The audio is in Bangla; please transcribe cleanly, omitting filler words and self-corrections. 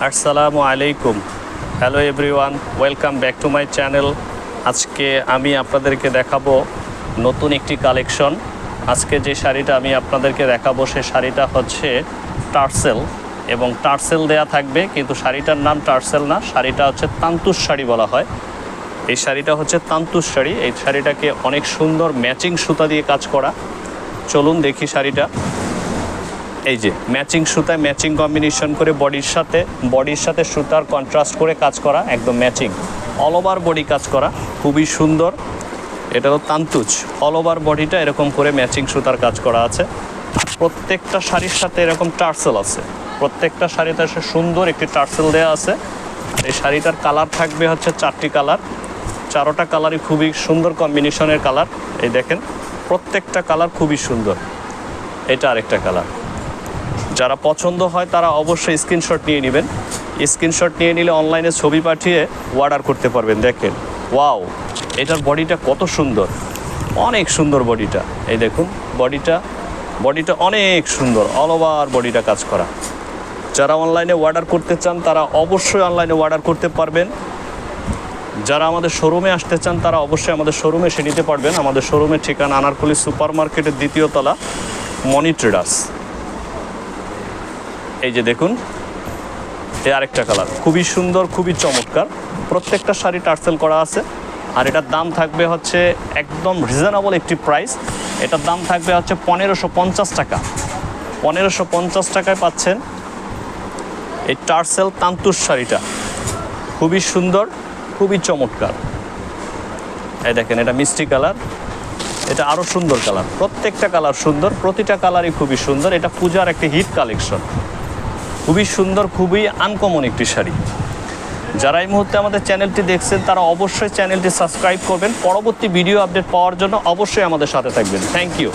আসসালামু আলাইকুম। Hello everyone, welcome back to my channel. আজকে আমি আপনাদেরকে দেখাবো নতুন একটি কালেকশন। আজকে যে শাড়িটা আমি আপনাদেরকে দেখাবো সেই শাড়িটা হচ্ছে টার্সেল, এবং টার্সেল দেয়া থাকবে, কিন্তু শাড়িটার নাম টার্সেল না, শাড়িটা হচ্ছে তান্তুস শাড়ি বলা হয়। এই শাড়িটা হচ্ছে তান্তুস শাড়ি। এই শাড়িটাকে অনেক সুন্দর ম্যাচিং সুতা দিয়ে কাজ করা। চলুন দেখি শাড়িটা। এই যে ম্যাচিং সুতায় ম্যাচিং কম্বিনেশন করে বডির সাথে সুতার কন্ট্রাস্ট করে কাজ করা, একদম ম্যাচিং, অল ওভার বডি কাজ করা, খুবই সুন্দর। এটা হলো তান্তুজ, অল ওভার বডিটা এরকম করে ম্যাচিং সুতার কাজ করা আছে। প্রত্যেকটা শাড়ির সাথে এরকম টার্সেল আছে, প্রত্যেকটা শাড়িতে সুন্দর একটি টার্সেল দেওয়া আছে। আর এই শাড়িটার কালার থাকবে হচ্ছে 4টি কালার, 4টা কালারই খুবই সুন্দর কম্বিনেশনের কালার। এই দেখেন প্রত্যেকটা কালার খুবই সুন্দর। এটা আরেকটা কালার। যারা পছন্দ হয় তারা অবশ্যই স্ক্রিনশট নিয়ে নেবেন। স্ক্রিনশট নিয়ে নিলে অনলাইনে ছবি পাঠিয়ে অর্ডার করতে পারবেন। দেখেন, ওয়াও, এটার বডিটা কত সুন্দর, অনেক সুন্দর বডিটা। এই দেখুন বডিটা অনেক সুন্দর, অল ওভার বডিটা কাজ করা। যারা অনলাইনে অর্ডার করতে চান তারা অবশ্যই অনলাইনে অর্ডার করতে পারবেন। যারা আমাদের শোরুমে আসতে চান তারা অবশ্যই আমাদের শোরুমে এসে নিতে পারবেন। আমাদের শোরুমের ঠিকানা আনারকলি সুপার মার্কেটের 2য় তলা, মনি ট্রেডার্স। এই যে দেখুন, এই আরেকটা কালার, খুবই সুন্দর, খুবই চমৎকার। প্রত্যেকটা শাড়ি টার্সেল করা আছে। আর এটার দাম থাকবে হচ্ছে একদম রিজনেবল একটি প্রাইস। এটার দাম থাকবে হচ্ছে 1550 টাকা। 1550 টাকায় পাচ্ছেন এই টার্সেল তান্তুস শাড়িটা। খুবই সুন্দর, খুবই চমৎকার। এই দেখেন, এটা মিষ্টি কালার, এটা আরও সুন্দর কালার। প্রত্যেকটা কালার সুন্দর, প্রতিটা কালারই খুবই সুন্দর। এটা পূজার একটি হিট কালেকশন, খুবই সুন্দর, খুবই আনকমন একটি শাড়ি। যারা এই মুহূর্তে আমাদের চ্যানেলটি দেখছেন তারা অবশ্যই চ্যানেলটি সাবস্ক্রাইব করবেন। পরবর্তী ভিডিও আপডেট পাওয়ার জন্য অবশ্যই আমাদের সাথে থাকবেন। Thank you.